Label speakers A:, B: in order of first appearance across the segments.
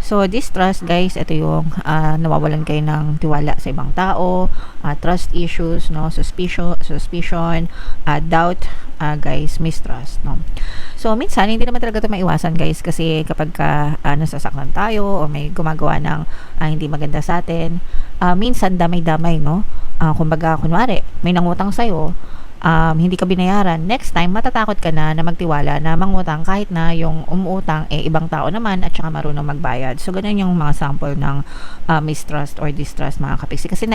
A: So, distrust guys, ito yung nawawalan kayo ng tiwala sa ibang tao, trust issues, no, suspicion, doubt, guys, mistrust, no. So, minsan, hindi naman talaga ito maiwasan guys kasi kapag nasasaktan tayo o may gumagawa ng hindi maganda sa atin, minsan damay-damay, no. Kumbaga, kunwari, may nangutang sa'yo, hindi ka binayaran, next time matatakot ka na magtiwala na mangutang kahit na yung umuutang ibang tao naman at saka marunong magbayad. So ganun yung mga sample ng mistrust or distrust mga kapiksi kasi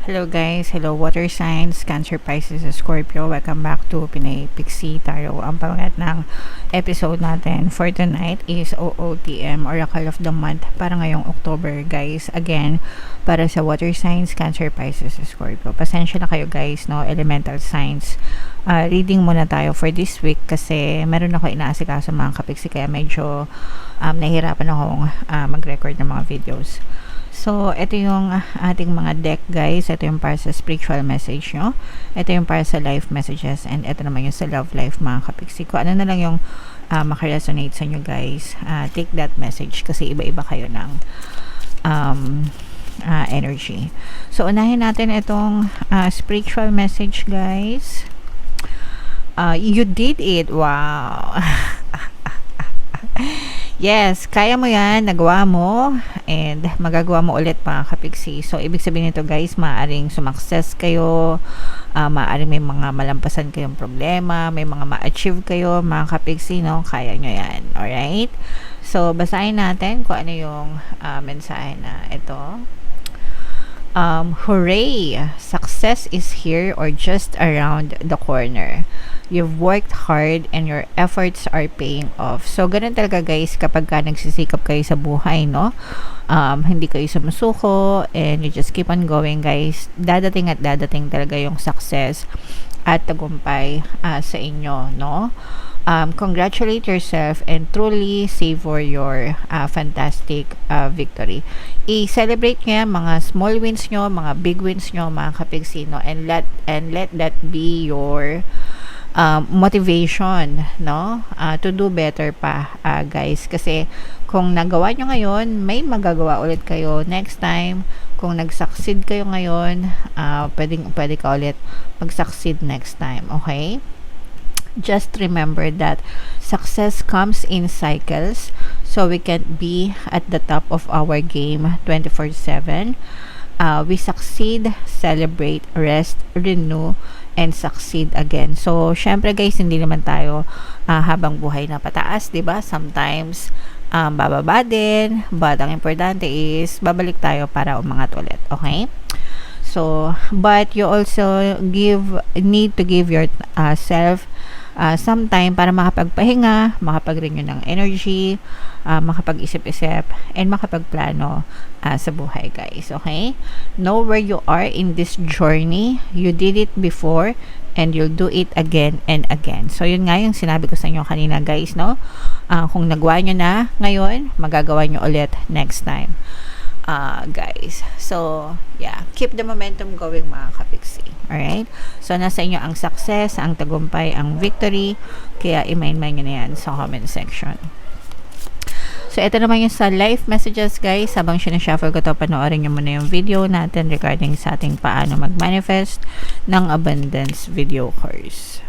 A: Hello guys, hello water signs, Cancer, Pisces, Scorpio. Welcome back to Pinay Pixie Tarot. Ang pangat ng episode natin for tonight is OOTM, Oracle of the Month, para ngayong October guys. Again, para sa water signs, Cancer, Pisces, Scorpio. Pasensya na kayo guys, no, elemental signs. Reading muna tayo for this week kasi meron ako inaasikaso mga kapiksi kaya medyo nahihirapan akong mag-record ng mga videos. So, ito yung ating mga deck guys. Ito yung para sa spiritual message nyo. Ito yung para sa life messages. And ito naman yung sa love life mga kapiksi ko. Ano na lang yung makaresonate sa inyo guys. Take that message kasi iba-iba kayo ng energy. So, unahin natin itong spiritual message guys. You did it. Wow. Yes, kaya mo yan, nagawa mo, and magagawa mo ulit mga kapiksi. So, ibig sabihin nito guys, maaaring sumakses kayo, maaaring may mga malampasan kayong problema, may mga ma-achieve kayo mga kapiksi, no? Kaya nyo yan, alright? So, basahin natin kung ano yung mensahe na ito. Hooray! Success is here or just around the corner. You've worked hard and your efforts are paying off. So, ganun talaga guys kapag nagsisikap kayo sa buhay, no? Hindi kayo sumusuko and you just keep on going guys. Dadating at dadating talaga yung success at tagumpay sa inyo, no? Congratulate yourself and truly savor your fantastic victory. I-celebrate nyo mga small wins nyo, mga big wins nyo, mga kapiksi, no? And let that be your motivation, no, to do better pa guys, kasi kung nagawa nyo ngayon, may magagawa ulit kayo next time. Kung nag-succeed kayo ngayon, pwede ka ulit mag-succeed next time, okay? Just remember that success comes in cycles, so we can't be at the top of our game 24/7. We succeed, celebrate, rest, renew, and succeed again. So, syempre guys, hindi naman tayo habang buhay na pataas, 'di ba? Sometimes bababa din, but ang importante is babalik tayo para umangat ulit, okay? So, but you also need to give yourself some time para makapagpahinga, makapag-renew ng energy, makapag-isip-isip, and makapagplano sa buhay guys, okay? Know where you are in this journey. You did it before and you'll do it again and again. So, yun nga yung sinabi ko sa inyo kanina guys, no? Kung nagawa nyo na ngayon, magagawa nyo ulit next time. Guys. So, yeah. Keep the momentum going mga kapiksi. Alright? So, nasa inyo ang success, ang tagumpay, ang victory. Kaya, i-mind nyo na yan sa comment section. So, ito naman yung sa life messages guys. Habang sinashuffle ko to, panoorin nyo muna yung video natin regarding sa ating paano mag-manifest ng abundance video course.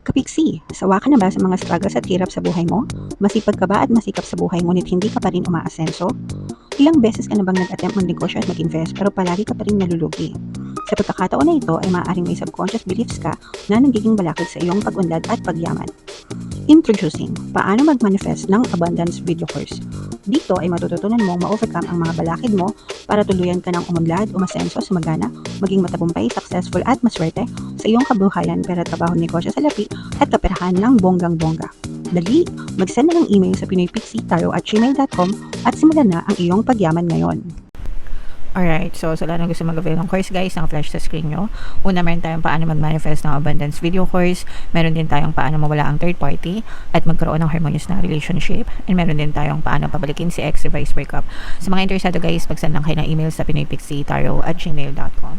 B: Kapiksi, sawa ka na ba sa mga struggles at hirap sa buhay mo? Masipag ka ba at masikap sa buhay ngunit hindi ka pa rin umaasenso? Ilang beses ka na bang nag-attempt mag-negosyo at mag-invest pero palagi ka pa rin nalulugi? Sa pagkakataon na ito ay maaaring may subconscious beliefs ka na nagiging balakid sa iyong pag-unlad at pagyaman. Introducing, paano mag-manifest ng abundance video course. Dito ay matututunan mong ma-overcome ang mga balakid mo para tuluyan ka ng umunlad, umasenso, sumagana, maging matagumpay, successful at maswerte sa iyong kabuhayan, pera, trabaho, negosyo, salapi at kaperahan ng bonggang-bongga. Dali, mag-send na ng email sa pinoypixie@gmail.com at simulan na ang iyong pagyaman ngayon.
A: Alright, so sa lahat ng gusto mag-avail ng course guys, naka-flash sa screen nyo. Una, meron tayong paano mag-manifest ng abundance video course. Meron din tayong paano mawala ang third party at magkaroon ng harmonious na relationship. And meron din tayong paano pabalikin si ex, reverse breakup. Sa mga interesado guys, mag-send lang kayo ng email sa pinoypixietarot@gmail.com.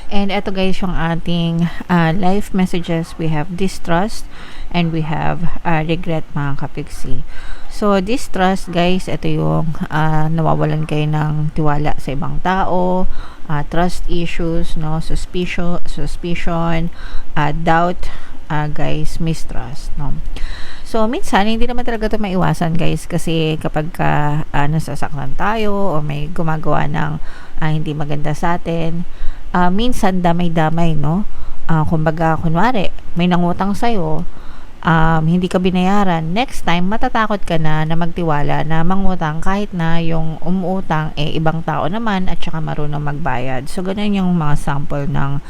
A: And eto guys yung ating life messages. We have distrust and we have regret mga kapiksi. So distrust guys, ito yung nawawalan kayo ng tiwala sa ibang tao, trust issues, no, suspicion, doubt, guys, mistrust, no. So minsan hindi naman talaga ito maiwasan guys, kasi kapag nasasaktan tayo o may gumagawa ng hindi maganda sa atin, minsan damay-damay, no? Kumbaga, kunwari, may nangutang sa'yo, hindi ka binayaran, next time, matatakot ka na magtiwala na mangutang kahit na yung umuutang, ibang tao naman at saka marunong magbayad. So, ganun yung mga sample ng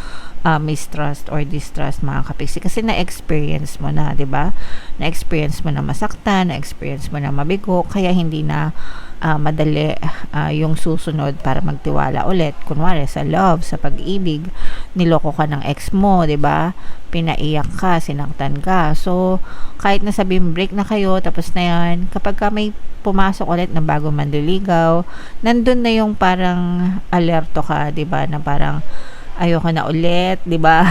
A: mistrust or distrust mga kapiksi. Kasi na-experience mo na, di ba? Na-experience mo na masaktan, na-experience mo na mabigo, kaya hindi na madali yung susunod para magtiwala ulit. Kunwari sa love, sa pag-ibig, niloko ka ng ex mo, 'di ba? Pinaiyak ka, sinaktan ka. So, kahit na sabihin break na kayo, tapos na 'yan, kapag ka may pumasok ulit na bago manliligaw, nandun na yung parang alerto ka, 'di ba? Na parang ayoko na ulit, 'di ba?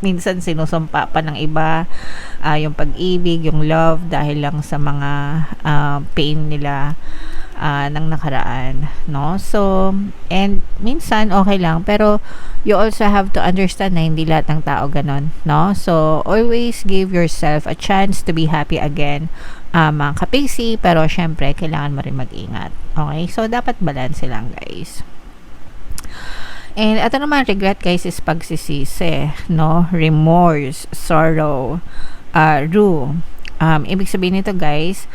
A: Minsan sinusumpa pa ng iba yung pag-ibig, yung love dahil lang sa mga pain nila ng nakaraan, no? So, and minsan okay lang, pero you also have to understand na hindi lahat ng tao ganon, no? So, always give yourself a chance to be happy again, mga kapiksi, pero syempre, kailangan mo rin mag-ingat. Okay? So, dapat balance lang, guys. And ito naman, regret guys is pagsisisi, no? Remorse, sorrow, rue. Ibig sabihin nito guys,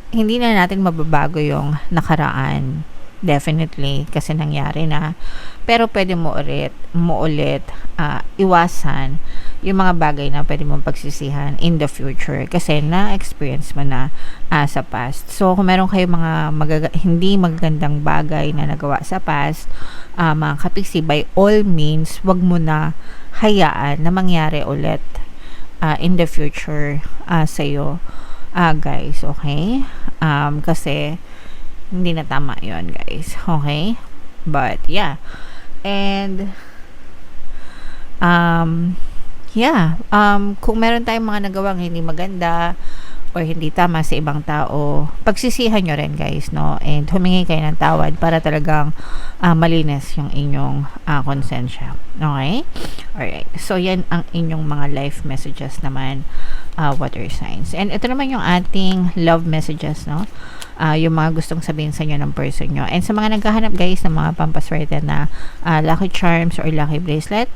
A: hindi na natin mababago yung nakaraan. Definitely, kasi nangyari na. Pero pwede mo ulit iwasan yung mga bagay na pwede mong pagsisihan in the future. Kasi na-experience mo na sa past. So, kung meron kayong mga hindi magagandang bagay na nagawa sa past, mga kapiksi, by all means, wag mo na hayaan na mangyari ulit in the future sa'yo. Guys, okay? Kasi hindi na tama yon guys. Okay? But, yeah. And, kung meron tayong mga nagawang hindi maganda or hindi tama sa ibang tao, pagsisihan nyo rin guys, no? And humingi kayo ng tawad para talagang malinis yung inyong konsensya. Okay? Alright. So, yan ang inyong mga life messages naman, water signs. And ito naman yung ating love messages, no? Yung mga gustong sabihin sa inyo ng person nyo. And sa mga naghahanap guys ng mga pampaswerte na lucky charms or lucky bracelet,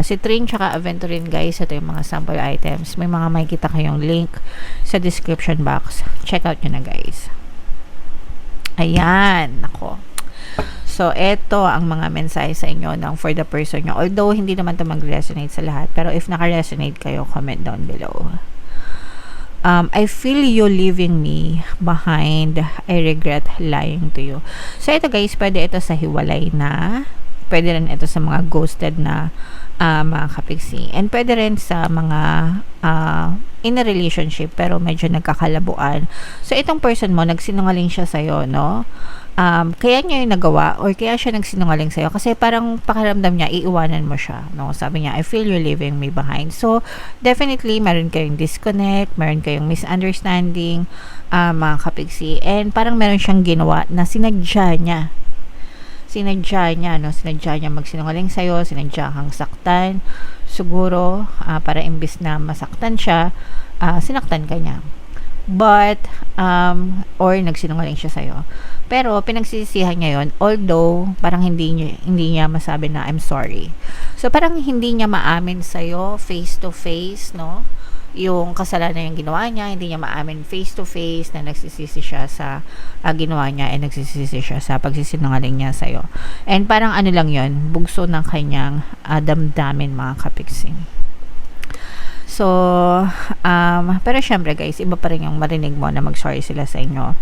A: Citrine tsaka Aventurine guys, ito yung mga sample items. May mga makikita kayong link sa description box. Check out nyo na guys. Ayan, nako. So, ito ang mga mensahe sa inyo ng for the person nyo. Although, hindi naman ito mag-resonate sa lahat. Pero if naka-resonate kayo, comment down below. I feel you leaving me behind. I regret lying to you. So, ito guys, pwede ito sa hiwalay na. Pwede rin ito sa mga ghosted na mga kapiksi. And pwede rin sa mga in a relationship pero medyo nagkakalabuan. So, itong person mo, nagsinungaling siya sa'yo, no? Kaya niya yung nagawa or kaya siya nagsinungaling sa'yo kasi parang pakiramdam niya, iiwanan mo siya, no? Sabi niya, I feel you're leaving me behind. So, definitely, meron kayong disconnect, meron kayong misunderstanding, mga kapiksi, and parang meron siyang ginawa na sinadya niya, no? Sinadya niya magsinungaling sa'yo, sinadya kang saktan, siguro, para imbis na masaktan siya, sinaktan ka niya. But, or nagsinungaling siya sa'yo. Pero, pinagsisisihan niya yon, although, parang hindi niya masabi na, I'm sorry. So, parang hindi niya maamin sa'yo, face to face, no? Yung kasalanan yung ginawa niya, hindi niya maamin face to face na nagsisisi siya sa ginawa niya and nagsisisi siya sa pagsisinungaling niya sa'yo. And parang ano lang yon, bugso ng kanyang damdamin mga kapiksing. So, pero syempre guys, iba pa rin yung marinig mo na mag-sorry sila sa inyo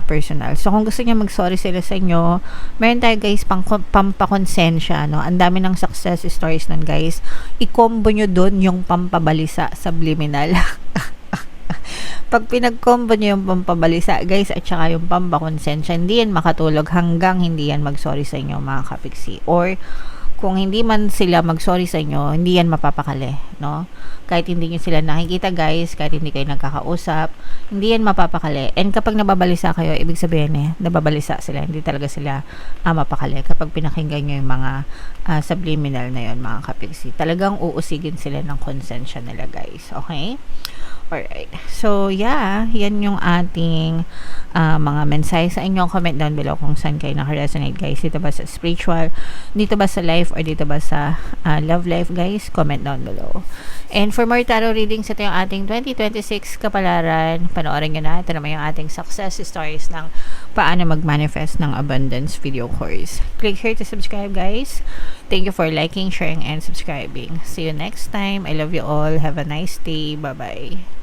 A: personal. So, kung gusto niya mag-sorry sila sa inyo, meron tayo guys pampakonsensya, no? Ang dami ng success stories nun guys. I-combo nyo dun yung pampabalisa, subliminal. Pag pinag-combo nyo yung pampabalisa guys at saka yung pampakonsensya, hindi yan makatulog hanggang hindi yan mag-sorry sa inyo mga kapiksi. Or, kung hindi man sila mag-sorry sa inyo, hindi yan mapapakali, no? Kahit hindi nyo sila nakikita guys, kahit hindi kayo nagkakausap, hindi yan mapapakali. And kapag nababalisa kayo, ibig sabihin nababalisa sila, hindi talaga sila mapakali. Kapag pinakinggan nyo yung mga subliminal na yun, mga kapiksi, talagang uusigin sila ng konsensya nila guys, okay? Alright. So, yeah, yan yung ating mga mensahe sa inyo. Comment down below kung saan kayo nakaresonate guys. Dito ba sa spiritual, dito ba sa life, or dito ba sa love life guys? Comment down below. And for more tarot readings, ito yung ating 2026 kapalaran. Panoorin nyo na. Ito naman yung ating success stories ng paano mag-manifest ng abundance video course. Click here to subscribe guys. Thank you for liking, sharing, and subscribing. See you next time. I love you all. Have a nice day. Bye-bye.